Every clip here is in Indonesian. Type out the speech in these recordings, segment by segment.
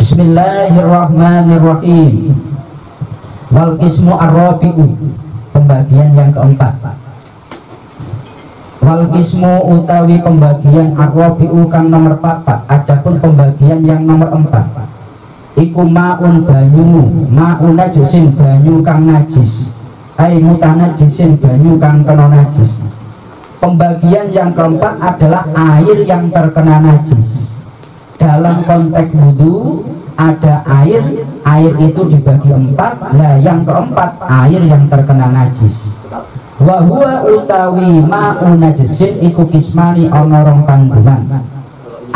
Bismillahirrahmanirrahim. Wal qismu ar-rabi'u, pembagian yang keempat. Wal qismu utawi pembagian ar-rabi'u kang nomor 4. Adapun pembagian yang nomor 4 iku ma'un banyu, ma'un najisin banyu kang najis, ai mutanajisin banyu kang kena najis. Pembagian yang keempat adalah air yang terkena najis. Dalam konteks wudu ada air itu dibagi 4. Nah yang keempat air yang terkena najis. Wa huwa utawi ma'un najisin iku kismani ana rong panggonan.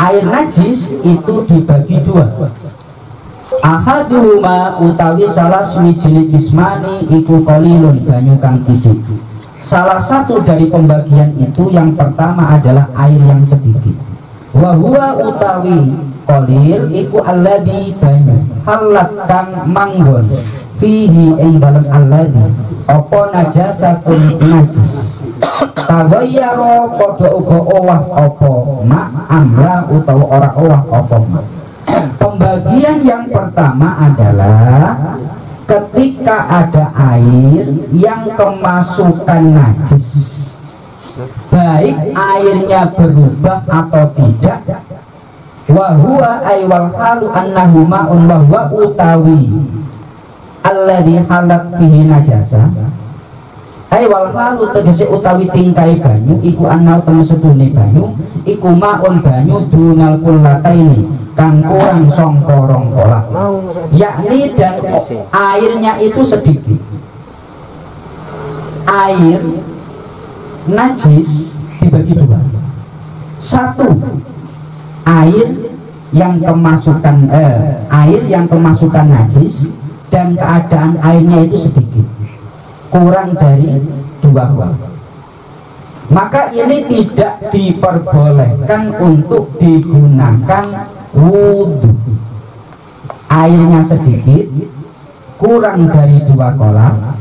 Air najis itu dibagi 2. Ahaduhuma utawi salah suwijine kismani iku qalilun banyu kang titik. Salah satu dari pembagian itu yang pertama adalah air yang sedikit. Wa huwa utawi qalil iku alladhi banyu halat kang manggon fihi ing dalem alladhi apa najasatun najis. Tawayyaro padha uga owah apa ma amla utawa ora owah apa ma. Pembagian yang pertama adalah ketika ada air yang kemasukan najis, baik airnya berubah atau tidak. Wa huwa ay wal halu annahu ma'un wa huwa utawi alladhi halat fihi najasa. Ay wal halu tegese utawi tingkai banyu iku anau temu sedune banyu iku ma'un banyu dunal kullataini kang kurang sangka rong kolak, yakni dan airnya itu sedikit. Air najis dibagi 2. 1 air yang kemasukan najis dan keadaan airnya itu sedikit, kurang dari 2 wal. Maka ini tidak diperbolehkan untuk digunakan wudhu. Airnya sedikit, kurang dari 2 kolak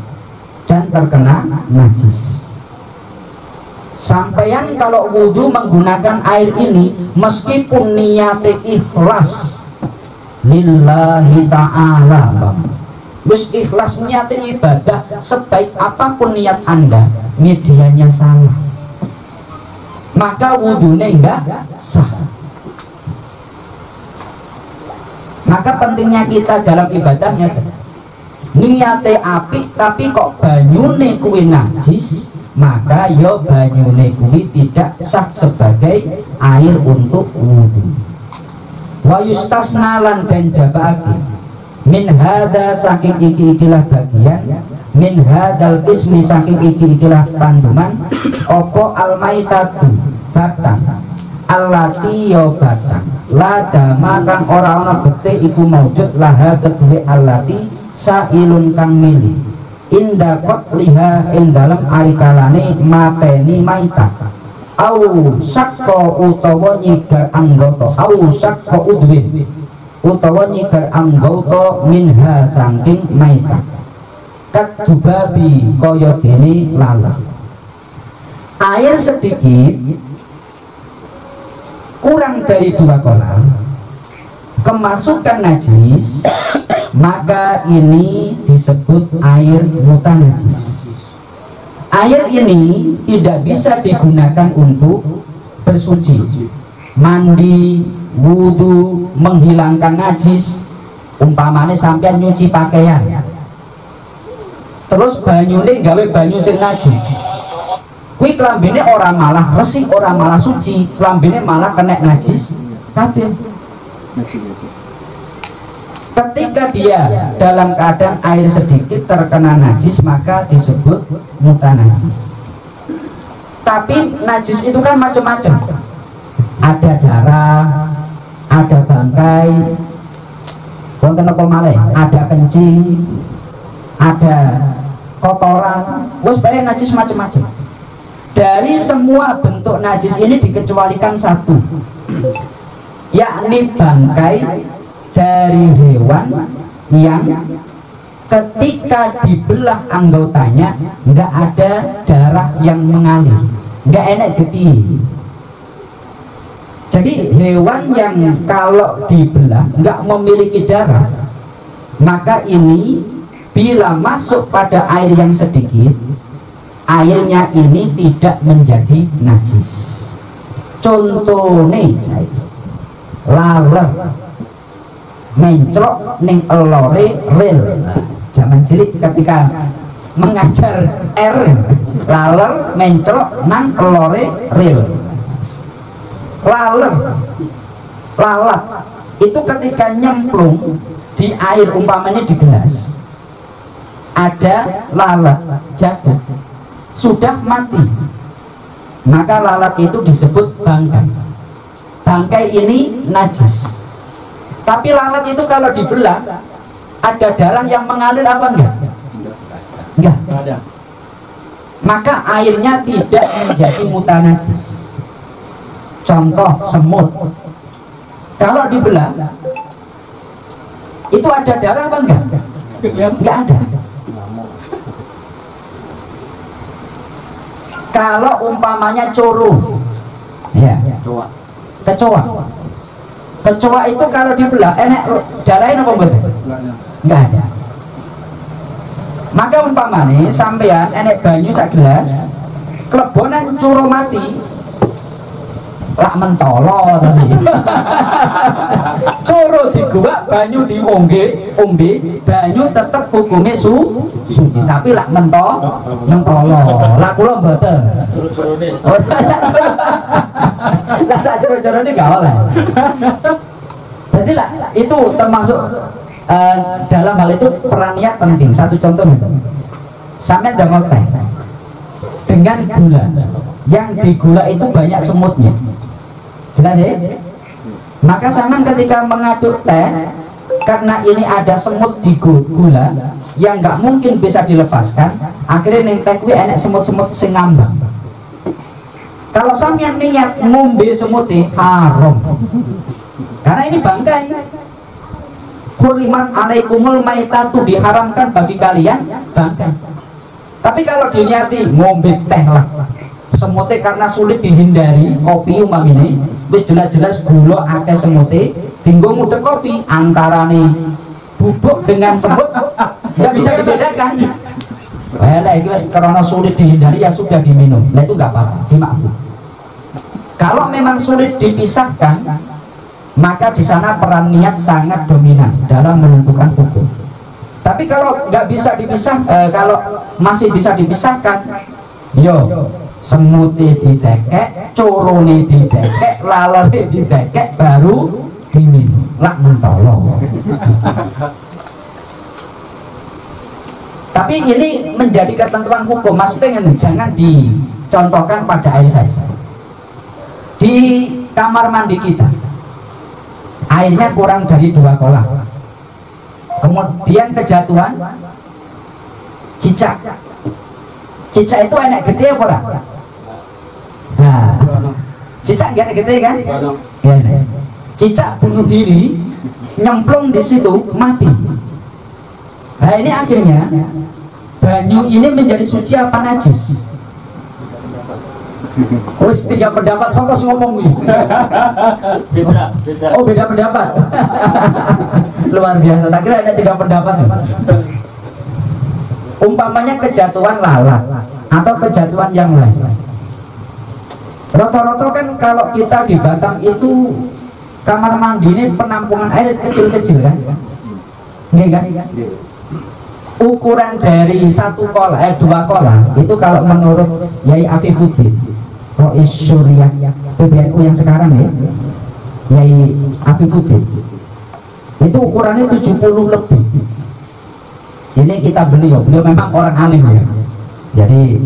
dan terkena najis. Sampeyan kalau wudhu menggunakan air ini meskipun niatnya ikhlas lillahi ta'ala, wis ikhlas niatnya ibadah, sebaik apapun niat anda, medianya salah, maka wudhunya enggak sah. Maka pentingnya kita dalam ibadahnya niatnya apik tapi kok banyune kuwi najis, maka yo banyune kuwi tidak sah sebagai air untuk wudhu. Wa yustasna lan den jabake min hada saking iki-ikilah bagian, min hadal ismi saking iki-ikilah panduman opo almaitatu batang allati yo batang la dama kang ora ana getih iku maujud laha kedue allati sailun kang mili inda qatliha ing dalem arikalane mateni maita au sakko utawa nyigar anggota au sakko udwin utawa nyigar anggota minha saking maita kadubabi kaya dene lalat. Air sedikit kurang dari 2 kolak kemasukan najis, maka ini disebut air mutanajis. Air ini tidak bisa digunakan untuk bersuci, mandi, wudhu, menghilangkan najis. Umpamanya sampai nyuci pakaian, terus banyune gawe banyu sing najis, kuwi klambine ora malah resik, ora malah suci, klambine malah kena najis kabeh. Ketika dia dalam keadaan air sedikit terkena najis, maka disebut mutanajis. Tapi najis itu kan macam-macam, ada darah, ada bangkai, wonten apa malih, ada kencing, ada kotoran, wes bae najis macam-macam. Dari semua bentuk najis ini dikecualikan satu, yakni bangkai dari hewan yang ketika dibelah anggotanya nggak ada darah yang mengalir, nggak enak getih. Jadi hewan yang kalau dibelah nggak memiliki darah, maka ini bila masuk pada air yang sedikit, airnya ini tidak menjadi najis. Contohnya laler mencrok ning elore ril. Zaman cilik ketika mengajar R, laler mencrok nang elore ril. Laler, lalat itu ketika nyemplung di air, umpamanya di gelas, ada lalat jatuh sudah mati, maka lalat itu disebut bangkai. Bangkai ini najis. Tapi lalat itu kalau dibelah ada darah yang mengalir apa enggak? Enggak ada. Maka airnya tidak menjadi mutanajis. Contoh semut, kalau dibelah itu ada darah apa enggak? Enggak ada. Kalau umpamanya curu, ya, kecoa, kecoa itu kalau dibelah enak darahnya apa enggak? Enggak ada. Maka umpamanya sampean enak banyu sak gelas, kelebonan curu mati, lak mentolo tadi. Curu digua banyu diombe, banyu tetep hukumnya suci, tapi lak mentolo. Lak kula mboten. Lah sak curu-curune gak oleh. Jadi lah itu termasuk dalam hal itu peran niat penting. Satu contoh itu, sampai damel teh dengan gula, yang di gula itu banyak semutnya. Jelas ya? Maka sampean ketika mengaduk teh, karena ini ada semut di gula yang nggak mungkin bisa dilepaskan, akhirnya ning teh kuwi enek semut-semut sing ngambang. Kalau sampean niat ngombe semutnya haram, karena ini bangkai. Kurimat alaikumul maitatu, diharamkan bagi kalian bangkai. Tapi kalau diniati ngombe teh lah, semutnya karena sulit dihindari, kopi umpamine wis jelas-jelas gula akeh semutnya, tinggo mudek kopi antarane bubuk dengan semut nggak bisa dibedakan. Lah iki wis karena sulit dihindari ya sudah diminum. Nah itu nggak apa-apa, dimaafkan. Kalau memang sulit dipisahkan, maka di sana peran niat sangat dominan dalam menentukan hukum. Tapi kalau nggak bisa dipisah, kalau masih bisa dipisahkan, yo semutnya ditekek, corone ditekek, lalane ditekek, baru diminum. Lak mentolo. Tapi ini menjadi ketentuan hukum, maksudnya jangan dicontohkan pada air saja. Di kamar mandi kita, airnya kurang dari 2 kolam, kemudian kejatuhan cicak. Cicak itu enak gede apa ora? Nah, cicak gak gede kan? Ya, cicak bunuh diri, nyemplung di situ, mati. Nah ini akhirnya banyu ini menjadi suci apa najis? Terus 3 pendapat sama ngomong nih. Beda. Oh beda pendapat. Luar biasa. Tak kira ada 3 pendapat. Umpamanya kejatuhan lalat atau kejatuhan yang lain. Rata-rata kan kalau kita di Batam itu kamar mandi ini penampungan air kecil-kecil kan? Nggih kan? Ukuran dari 1 kolam, 2 kolam itu kalau menurut Yai Afifuddin Rois Suriah PBNU yang sekarang ya, Yai Afifuddin, itu ukurannya 70 lebih. Ini kita beliau memang orang alim ya. Jadi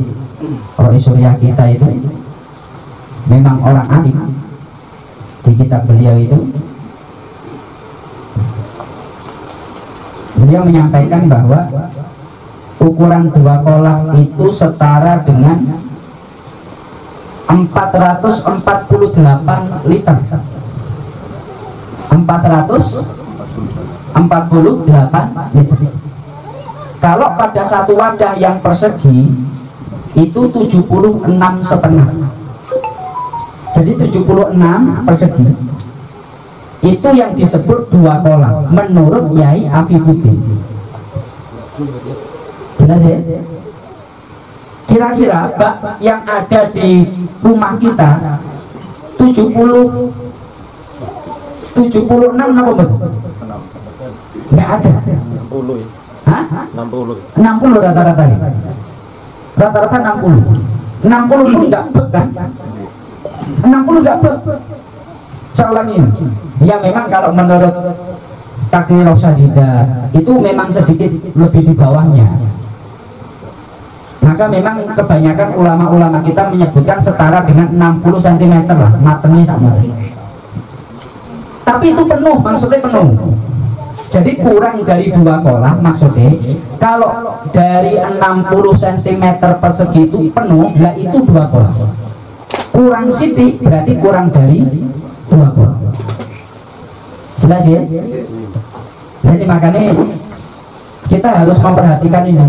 Rois Suriah kita itu memang orang alim. Di kitab beliau itu beliau menyampaikan bahwa ukuran 2 kolam itu setara dengan 448 liter. 448 liter. Kalau pada satu wadah yang persegi itu 76,5. Jadi 76 persegi itu yang disebut dua kolam menurut Yai Afifuddin. Jelas ya? Kira-kira bak yang ada di rumah kita 76 apa betul? Nggak ada. 60. Hah? 60 rata-rata ya? Rata-rata 60 itu enggak bek kan? 60 enggak bek. Saya ulangi ini. Ya memang kalau menurut Takdir Rosadida itu memang sedikit lebih di bawahnya. Maka memang kebanyakan ulama-ulama kita menyebutkan setara dengan 60 cm lah, matengnya sama. Tapi itu penuh, maksudnya penuh. Jadi kurang dari dua kolah maksudnya. Kalau dari 60 cm persegi itu penuh, lah itu dua kolah. Kurang sidik berarti kurang dari dua kolah. Jelas ya? Jadi makanya kita harus memperhatikan ini.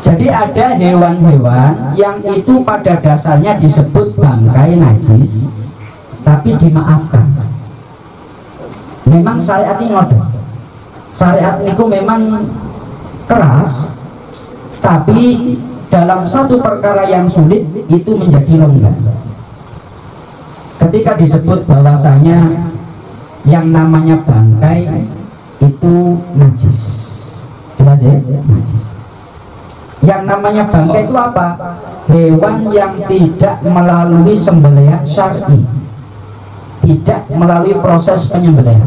Jadi ada hewan-hewan yang itu pada dasarnya disebut bangkai najis, tapi dimaafkan. Memang syariat ini ngoten. Syariat itu memang keras, tapi dalam satu perkara yang sulit itu menjadi longgar. Ketika disebut bahwasanya yang namanya bangkai itu najis, jelas ya, najis. Yang namanya bangkai itu apa? Hewan yang tidak melalui sembelihan syar'i, tidak melalui proses penyembelihan.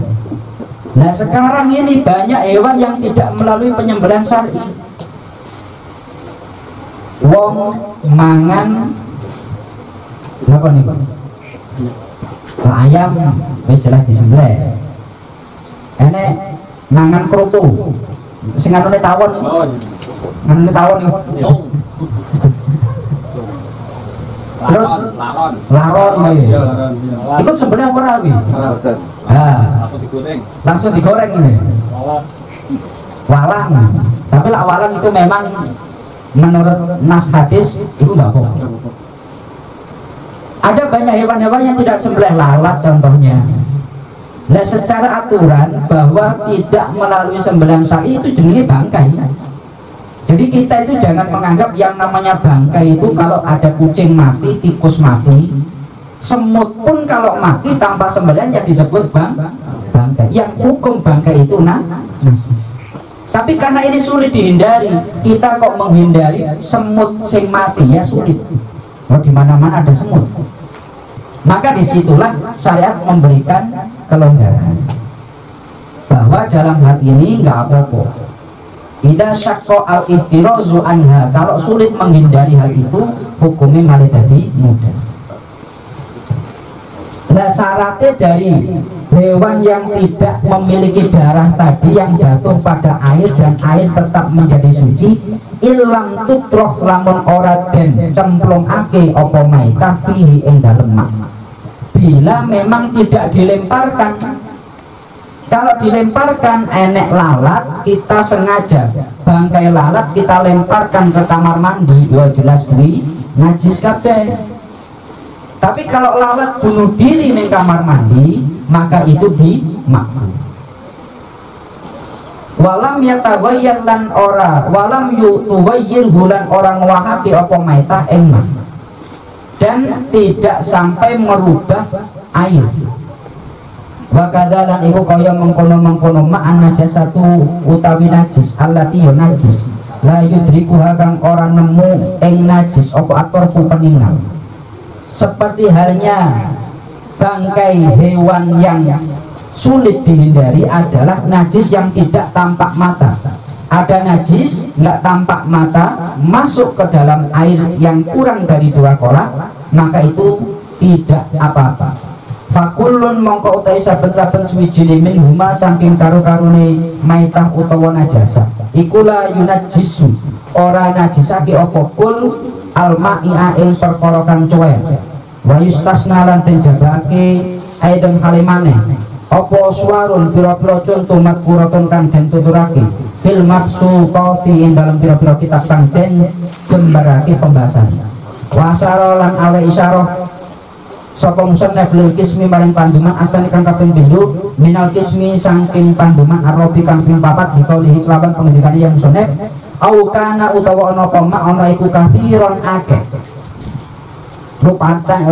Nah sekarang ini banyak hewan yang tidak melalui penyembelihan syar'i. Wong mangan apa nih? Ayam wis jelas disembelih. Enek mangan kroto. Sing anune tawon. Anune tawon nih. Terus laron ya. Ikut sebenarnya ora kuwi. Langsung digoreng ini. Walang. Tapi lah walang itu memang menurut nas hadis itu nggak apa. Ada banyak hewan-hewan yang tidak sembelih, lalat contohnya. Nah secara aturan bahwa tidak melalui sembelihan syar'i itu jenenge bangkai. Jadi kita itu jangan menganggap yang namanya bangkai itu kalau ada kucing mati, tikus mati, semut pun kalau mati tanpa sembelihan yang disebut bangkai. Yang hukum bangkai itu najis. Tapi karena ini sulit dihindari, kita kok menghindari semut sing mati ya sulit. Oh di mana-mana ada semut. Maka disitulah syariat memberikan kelonggaran bahwa dalam hal ini nggak apa-apa. Idza syaqqa al-ihtirazu anha, kalau sulit menghindari hal itu hukumnya malah jadi mudah. Nah syaratnya dari hewan yang tidak memiliki darah tadi yang jatuh pada air dan air tetap menjadi suci, ilang tutroh lamun ora den cemplungake apa maitah fihi ing dalem mak. Bila memang tidak dilemparkan. Kalau dilemparkan enek lalat, kita sengaja bangkai lalat kita lemparkan ke kamar mandi, ya jelas kuwi najis kabeh. Tapi kalau lalat bunuh diri di kamar mandi, maka itu dimaafkan. Walam yatawayyar lan ora, walam yuwayyir bulan orang wahati apa maitah engma, dan tidak sampai merubah air. Wakadalan iku kaya mengkono-mengkono ma'an najasatu utawi najis allati yo najis la yudrikuha kang ora nemu ing najis apa atorfu peninggal. Seperti halnya bangkai hewan yang sulit dihindari adalah najis yang tidak tampak mata. Ada najis nggak tampak mata masuk ke dalam air yang kurang dari 2 kolak, maka itu tidak apa-apa. Fakulun mongko utai saben-saben suwijine min huma saking karo-karone maitah utawa najasa ikulah yunajisu ora najisake apa kul alma'i'a ing perkara kang cuwek wa yustasna lan den jabake aidon kalimane apa suarun pira-pira conto makfuratun kang den tuturake fil mabsuqati ing dalam pira-pira kitab kang den jembarake pembahasan. Wasara lan awe isyarah sapa musannaf lil kismi maring panduman asal kang kaping pindho minal kismi saking panduman arabi kang ping 4 dikaulihi kelawan pengendikane yang musannaf au kana utawa ana apa mak ana iku kathiron akeh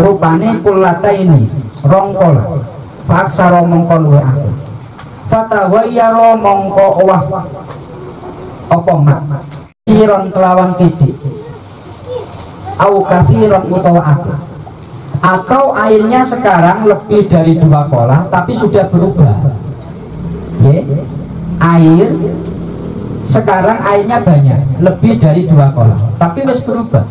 rupane kulata ini rongkol faksara mongko luwe akeh fatawayyara mongko owah apa mak siron kelawan kidik au kathiron utawa akeh atau airnya sekarang lebih dari 2 kolah tapi sudah berubah ya. Air sekarang airnya banyak lebih dari 2 kolah tapi wis berubah,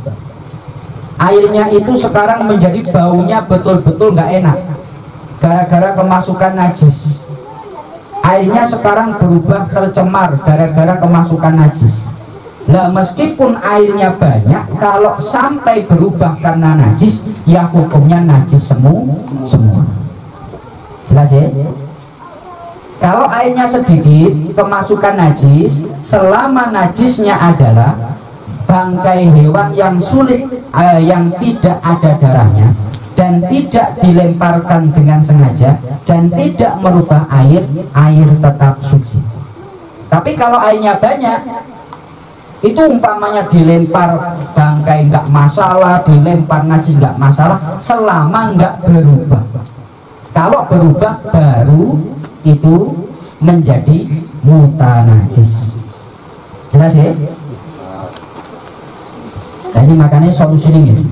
airnya itu sekarang menjadi baunya betul-betul nggak enak gara-gara kemasukan najis, airnya sekarang berubah tercemar gara-gara kemasukan najis. Nah meskipun airnya banyak, kalau sampai berubah karena najis, ya hukumnya najis semua. Jelas ya? Kalau airnya sedikit, kemasukan najis, selama najisnya adalah bangkai hewan yang sulit, yang tidak ada darahnya, dan tidak dilemparkan dengan sengaja, dan tidak merubah air tetap suci. Tapi kalau airnya banyak, itu umpamanya dilempar bangkai nggak masalah, dilempar najis nggak masalah, selama nggak berubah. Kalau berubah baru itu menjadi mutanajis. Jelas ya? Nah ini makanya solusi ini.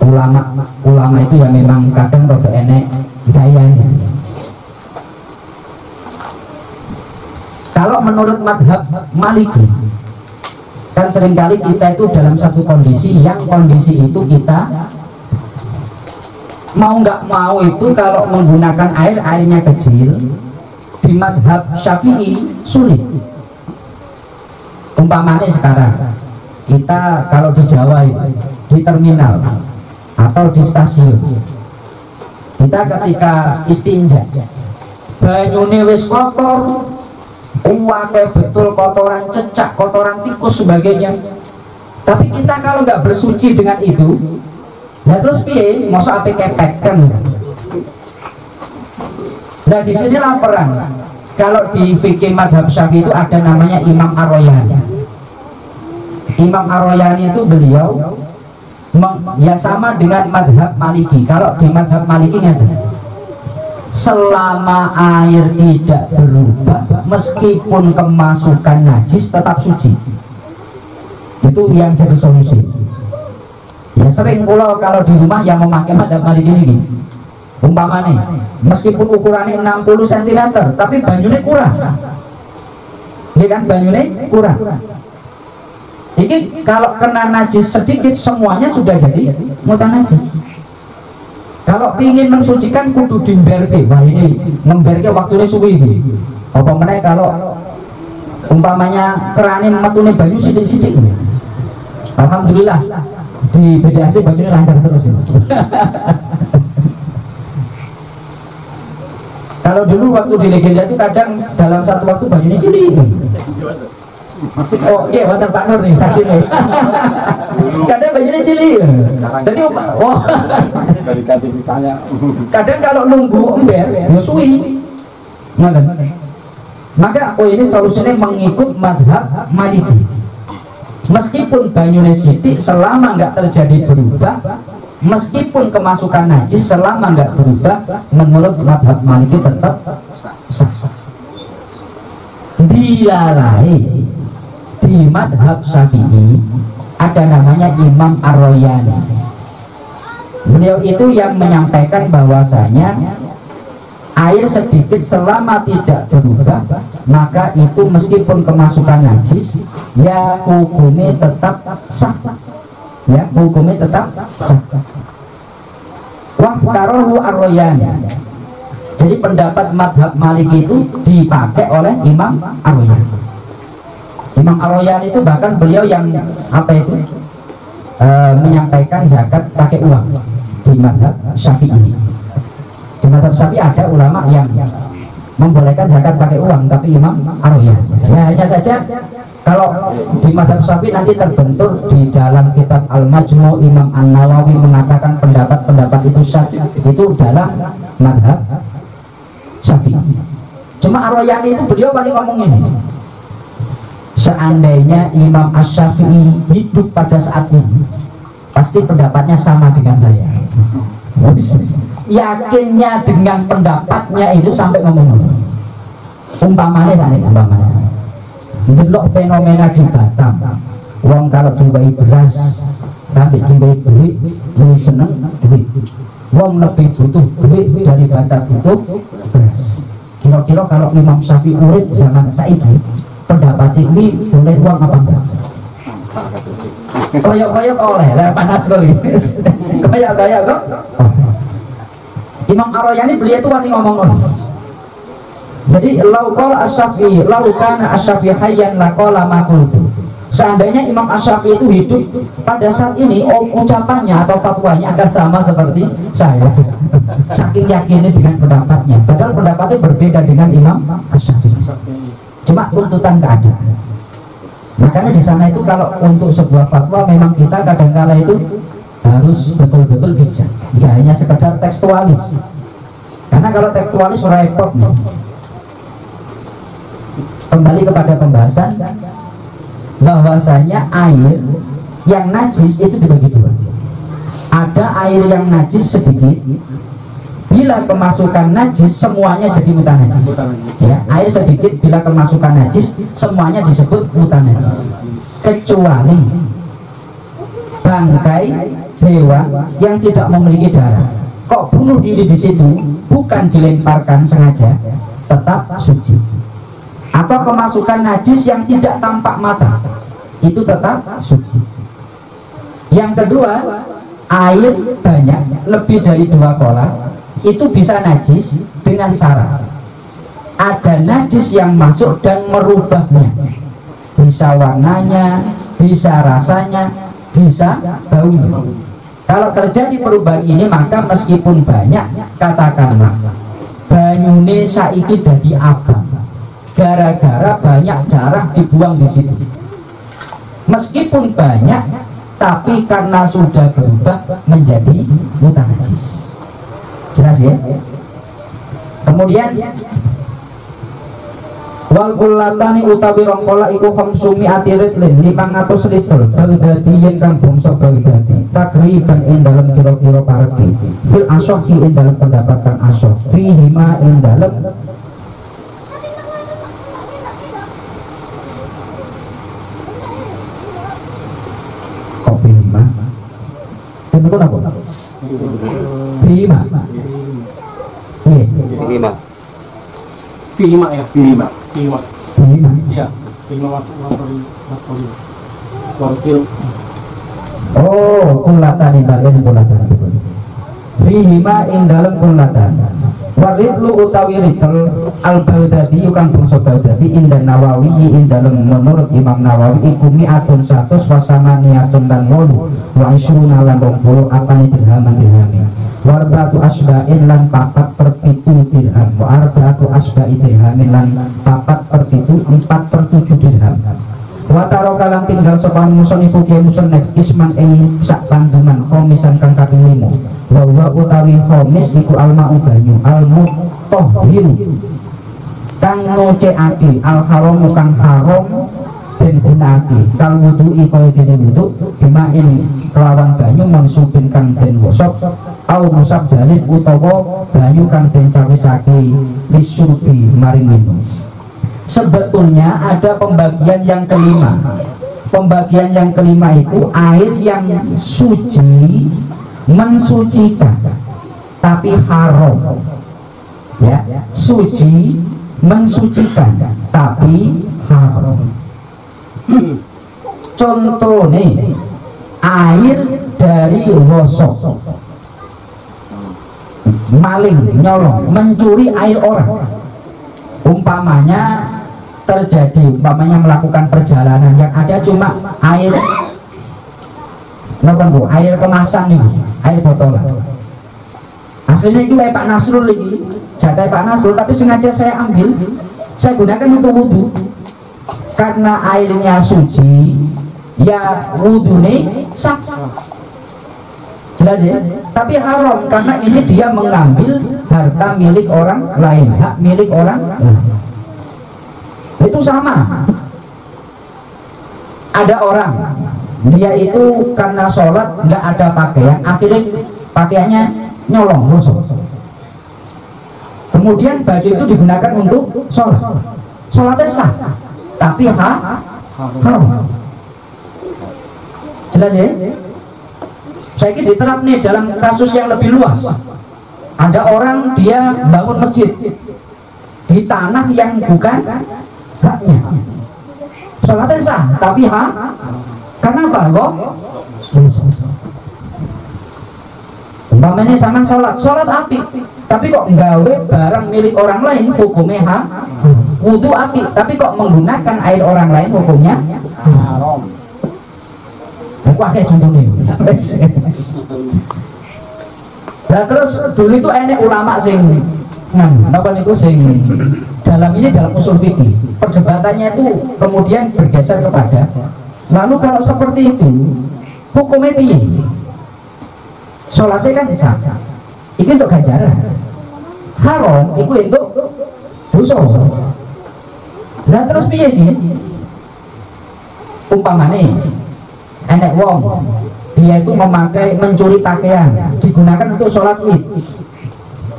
Ulama itu ya memang kadang rada enek gayanya. Kalau menurut madhab Maliki, kan seringkali kita itu dalam satu kondisi yang kondisi itu kita mau nggak mau itu kalau menggunakan airnya kecil. Di madhab Syafi'i sulit. Umpamanya sekarang kita kalau di Jawa itu, di terminal atau di stasiun, kita ketika istinja banyune wis kotor, uwake betul, kotoran cecak, kotoran tikus sebagainya. Tapi kita kalau nggak bersuci dengan itu, nah terus piye? Masa ape kepek kan? Nah di sinilah perang. Kalau di fikih madhab Syafi'i itu ada namanya Imam Ar-Royani. Imam Ar-Royani itu beliau ya sama dengan madhab Maliki. Kalau di madhab Maliki selama air tidak berubah, meskipun kemasukan najis tetap suci. Itu yang jadi solusi. Ya sering pulau kalau di rumah yang memakai madhab Maliki ini, umpamanya meskipun ukurannya 60 cm tapi banyunya kurang, ini kan banyunya kurang. Ini kalau kena najis sedikit semuanya sudah jadi mutanajis. Kalau ingin mensucikan kudu dimberke, wah ini ngemberke waktunya suwi ini. Apa meneh kalau umpamanya keranin metune banyu sidik-sidik. Alhamdulillah di BDSD banyunya lancar terus. Kalau dulu waktu di legenda itu kadang dalam satu waktu banyunya cilik. Oh iya, wonten Pak Nur nih saksi nih. Kadang bajunya cilik. Jadi oh. Kadang kalau nunggu ember, ya suwi. Maka ini solusinya mengikut madhab Maliki. Meskipun banyunya sithik, selama nggak terjadi berubah, meskipun kemasukan najis, selama nggak berubah, menurut madhab Maliki tetap sah. Dilalai di madhab Syafi'i ada namanya Imam Ar-Royani. Beliau itu yang menyampaikan bahwasanya air sedikit selama tidak berubah, maka itu meskipun kemasukan najis, ya hukumnya tetap sah. Ya hukumnya tetap sah. Wah karohu Ar-Royani. Jadi pendapat madhab Maliki itu dipakai oleh Imam Ar-Royani. Imam Ar-Royani itu bahkan beliau yang menyampaikan zakat pakai uang di madhab Syafi'i. Di madhab Syafi'i ada ulama yang membolehkan zakat pakai uang, tapi Imam Ar-Royah ya hanya saja kalau di mazhab Syafi'i nanti terbentur di dalam kitab Al-Majmu' Imam An-Nawawi mengatakan pendapat-pendapat itu dalam mazhab Syafi'i. Cuma Ar-Royani itu beliau paling ngomong ini, seandainya Imam Asy-Syafi'i hidup pada saat ini pasti pendapatnya sama dengan saya. Yakinnya dengan pendapatnya itu sampai ngomong umpamanya delok fenomena di Batam, wong kalau diwai beras tapi diwai duit lebih seneng duit, wong lebih butuh duit daripada butuh beras. Kira-kira kalau Imam Syafi'i urip zaman saiki pendapat ini boleh uang apa enggak? Koyok-koyok oleh lah panas loh koyok-koyok kok. Imam Ar-Royani beliau itu wani ngomong. Jadi laukol Asy-Syafi'i laukana Asy-Syafi'i hayyan laqala ma qultu. Seandainya Imam Asy-Syafi'i itu hidup pada saat ini, ucapannya atau fatwanya akan sama seperti saya. Saking yakinnya dengan pendapatnya. Padahal pendapatnya berbeda dengan Imam Asy-Syafi'i. Cuma tuntutan keadaan. Makanya di sana itu kalau untuk sebuah fatwa memang kita kadang-kala itu harus betul-betul bijak, nggak hanya sekedar tekstualis. Karena kalau tekstualis repot nih. Kembali kepada pembahasan bahwasanya air yang najis itu dibagi dua. Ada air yang najis sedikit, bila kemasukan najis semuanya jadi mutanajis. Ya, air sedikit bila kemasukan najis semuanya disebut mutanajis. Kecuali bangkai hewan yang tidak memiliki darah. Kok bunuh diri di situ, bukan dilemparkan sengaja, tetap suci. Atau kemasukan najis yang tidak tampak mata, itu tetap suci. Yang kedua, air banyak lebih dari 2 kolah itu bisa najis dengan syarat ada najis yang masuk dan merubahnya, bisa warnanya, bisa rasanya, bisa baunya. Kalau terjadi perubahan ini maka meskipun banyak, katakanlah banyune saiki dadi abang gara-gara banyak darah dibuang di situ, meskipun banyak tapi karena sudah berubah menjadi mutanajis. Jelas ya? Kemudian wal kullatani utawi rongkola iku khamsumi atiridlin 500 litur bagdadiyen kang bangsa Baghdadi takriban ing dalem kira-kira pareki fil asohi ing dalem pendapat kang asoh fihi ma ing dalem fihi ma kenapa apa? Fihi ma Fima ya, Fima. Iya, Fima wakil. Oh, kulatan bagian kulatan. Fihima ing dalem kulatan. Waridlu utawi ritel al-Baghdadi kang bangsa Baghdadi indan Nawawi ing dalem menurut Imam Nawawi iku mi'atun 100 wasamaniyatun lan 8 wa isruna lan 20 apane dirhaman warbatu asba'in lan 4/7 dirham wa arba'atu asba'i dirhamin lan 4/7 4/7 dirham wa tarokalan tinggal sopan musonifu kiai musonef isman ing sak panduman khomisan kang kaping 5 wa utawi khomis iku alma'u banyu al-mutahhiru kang ngocekake al-haramu kang haram den gunakake kal wudu'i kaya dene wudu bimain kelawan banyu mansubin kang den wosok au musabdalin utawa banyu kang den cawisake lisurbi maring minum. Sebetulnya ada pembagian yang kelima. Pembagian yang kelima itu air yang suci mensucikan tapi haram. Ya, suci mensucikan tapi haram. Contoh nih, air dari gosok, maling nyolong mencuri air orang, umpamanya terjadi melakukan perjalanan yang ada cuma air air kemasan nih, air botolan, Aslinya itu kayak Pak Nasrul ini, jatah Pak Nasrul, tapi sengaja saya ambil, saya gunakan untuk wudhu. Karena airnya suci, ya wudhu nih sah. Jelas ya? Tapi haram karena ini dia mengambil harta milik orang lain, hak milik orang lain. Itu sama. Ada orang, dia itu karena sholat nggak ada pakaian, akhirnya pakaiannya nyolong, gosok. Kemudian baju itu digunakan untuk sholat, sholatnya sah, tapi haram. Jelas ya? Saya kira diterap nih dalam kasus yang lebih luas. Ada orang dia bangun masjid di tanah yang bukan haknya, sholatnya sah, tapi kenapa kok? Umpamanya sama sholat api, tapi kok nggawe barang milik orang lain, hukumnya wudhu api, tapi kok menggunakan air orang lain, hukumnya haram. Aku pakai contohnya. Nah terus dulu itu enek ulama sing napa niku sing dalam usul fikih. Perdebatannya itu kemudian bergeser kepada lalu kalau seperti itu hukumnya piye? Sholatnya kan sah. Itu untuk ganjaran. Haram itu untuk dosa. Nah terus piye iki? Umpamane enek wong dia itu mencuri pakaian digunakan untuk sholat id,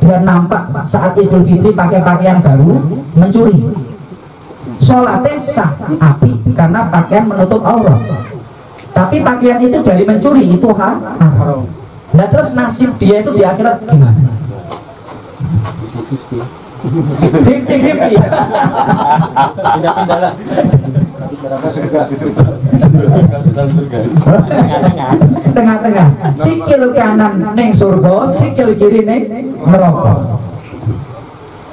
dia nampak saat Idul Fitri pakai pakaian baru mencuri, sholatnya sah api karena pakaian menutup aurat, tapi pakaian itu dari mencuri itu haram. Nah terus nasib dia itu di akhirat gimana? 50-50. Pindah-pindah lah. Tengah-tengah, sikil kanan neng surga, sikil kiri neng neraka.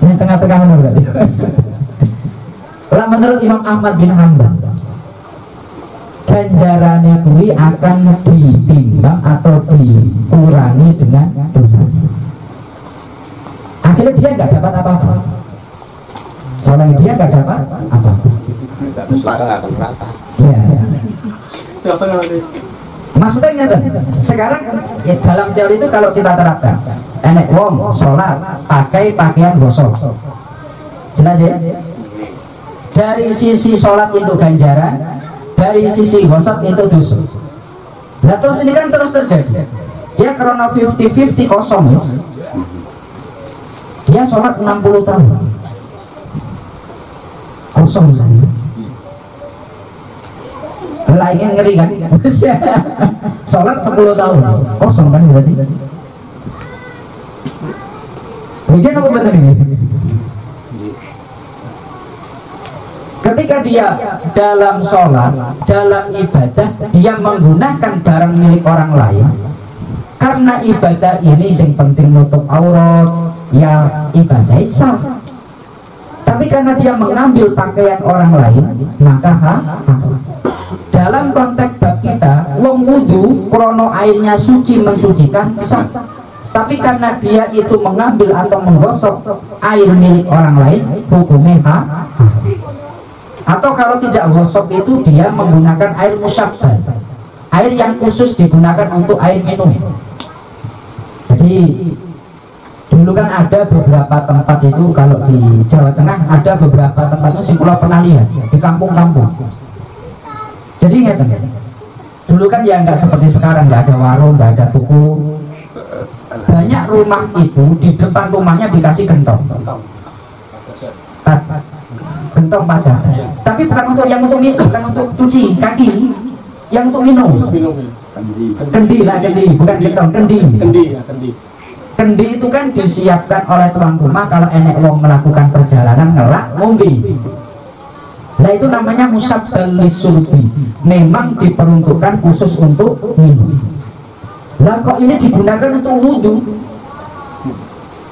Yang tengah-tengah mana berarti? Lah menurut Imam Ahmad bin Hanbal, ganjarannya kuwi akan ditimbang atau dikurangi dengan dosa. Akhirnya dia nggak dapat apa-apa. Soalnya dia nggak dapat apa-apa. Ya. Maksudnya nyata. Sekarang ya, dalam teori itu kalau kita terapkan, enek wong sholat pakai pakaian gosok, jelas ya. Dari sisi sholat itu ganjaran, dari sisi gosok itu dosa. Nah terus ini kan terus terjadi. Ya karena 50-50 kosong ya. Dia sholat 60 tahun kosong saja. Lah ingin ngeri kan? Sholat 10 tahun kosong kan berarti. Mungkin apa benar ini? Ketika dia dalam sholat, dalam ibadah, dia menggunakan barang milik orang lain. Karena ibadah ini yang penting nutup aurat, ya ibadah sah. Tapi karena dia mengambil pakaian orang lain, maka dalam konteks bab kita, wong wudu krono airnya suci mensucikan sah. Tapi karena dia itu mengambil atau menggosok air milik orang lain, hukumnya atau kalau tidak gosok itu dia menggunakan air musyabbah, air yang khusus digunakan untuk air minum. Jadi dulu kan ada beberapa tempat itu, kalau di Jawa Tengah ada beberapa tempat itu Singkulo pernah lihat di kampung-kampung. Jadi ingat, dulu kan ya nggak seperti sekarang, nggak ada warung, nggak ada tuku. Banyak rumah itu di depan rumahnya dikasih gentong padas. Tapi bukan untuk yang untuk minum, bukan untuk cuci kaki, yang untuk minum. Kendi lah, kendi, bukan gentong, kendi. Kendi itu kan disiapkan oleh tuan rumah kalau enek wong melakukan perjalanan ngelak ngombe. Nah itu namanya musyabbal lisurbi, memang diperuntukkan khusus untuk minum. Lah kok ini digunakan untuk wudhu?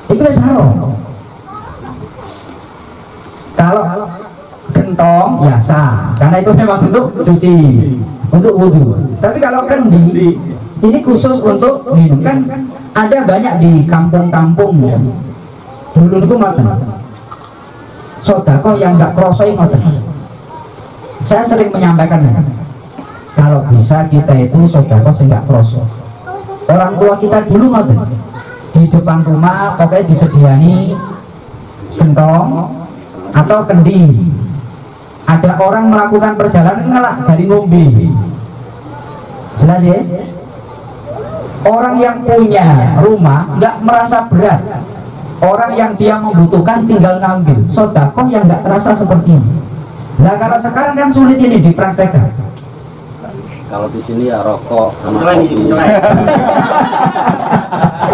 Itu salah. Kalau gentong ya sah, karena itu memang untuk cuci, untuk wudhu. Tapi kalau kendi ini khusus untuk minum, kan Ada banyak di kampung-kampung dulu itu ngoten. Sedekah yang nggak krosoi ngoten. Saya sering menyampaikan ya, kalau bisa kita itu sedekah sing nggak kroso. Orang tua kita dulu ngoten, di depan rumah pokoknya disediani gentong atau kendi. Ada orang melakukan perjalanan ngelak dari ngombe. Jelas ya? Orang yang punya rumah nggak merasa berat. Orang yang dia membutuhkan tinggal ngambil. Sedekah yang nggak terasa seperti ini. Nah kalau sekarang kan sulit ini dipraktekkan. Kalau di sini ya rokok sama Kenceleng, kopi. kenceleng.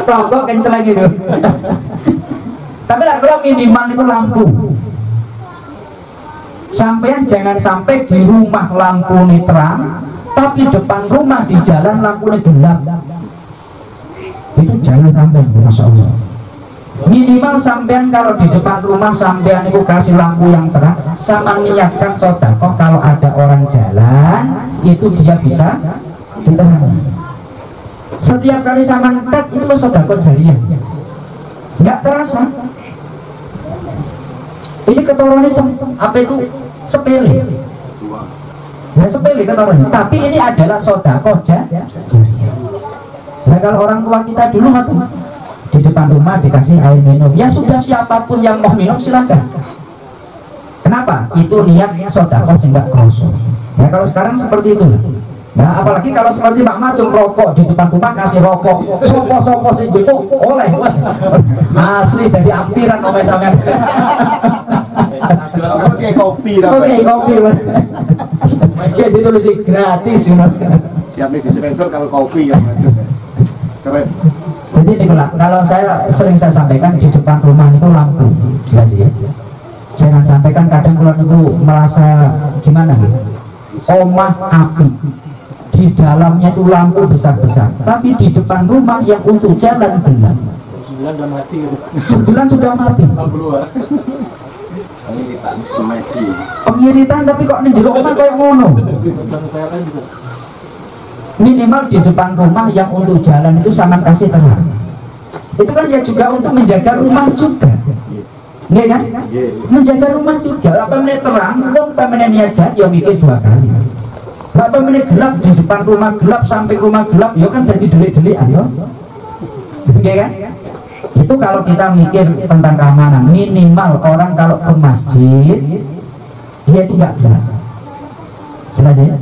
Rokok kenceleng gitu. Tapi lah kalau minimal itu lampu. Sampean jangan sampai di rumah lampu ini terang, tapi depan rumah di jalan lampu ini gelap. Itu jangan sampai, Masya Allah. Minimal sampean kalau di depan rumah sampean itu kasih lampu yang terang, sama niatkan sedekah kalau ada orang jalan itu dia bisa diterangi. Setiap kali sama ngetek itu sedekah jariah, nggak terasa. Ini keturunannya apa itu sepele, ya sepele keturunannya. Tapi ini adalah sedekah jariah. Nah kalau orang tua kita dulu nggak tuh di depan rumah dikasih air minum, ya sudah siapapun yang mau minum silakan. Kenapa? Itu niat sedekah sehingga kroso. Ya kalau sekarang seperti itu. Nah apalagi kalau seperti Pak Matung rokok di depan rumah kasih rokok, sopo sing jupuk oleh. Asli dari ampiran oleh sampean. Oke kopi Oke kopi. Ya ditulis gratis. siap nih dispenser kalau kopi ya keren. Jadi ini kalau sering saya sampaikan di depan rumah itu lampu, jelas ya. Jangan sampaikan kadang kalau itu merasa gimana gitu. Omah api, di dalamnya itu lampu besar-besar, tapi di depan rumah yang untuk jalan gelap. 9 udah mati. 9 sudah mati. Lampu luar. Semedi Pengiritan tapi kok nih jeruk omah kayak ngono. Bang saya kan juga. Minimal di depan rumah yang untuk jalan itu sama kasih terang. Itu kan ya juga untuk menjaga rumah juga. Iya kan? Menjaga rumah juga. Apa menit terang, apa menit niat jahat, ya mikir 2 kali. Apa menit gelap di depan rumah gelap sampai rumah gelap, ya kan jadi delik-delik ayo. Iya kan? Itu kalau kita mikir tentang keamanan, minimal orang kalau ke masjid dia itu nggak gelap. Jelas ya?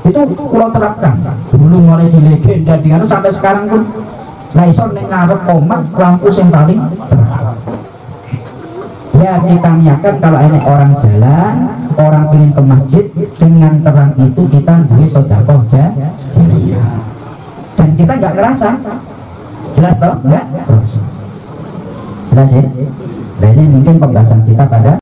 Itu kalau terapkan dulu mulai di legenda di anu sampai sekarang pun nah iso ning ngarep omah lampu sing paling terang. Ya kita niatkan kalau ini orang jalan, orang ingin ke masjid dengan terang itu kita duwe sedekah jariah. Dan kita nggak ngerasa. Jelas toh? Enggak? Jelas ya? Nah ini mungkin pembahasan kita pada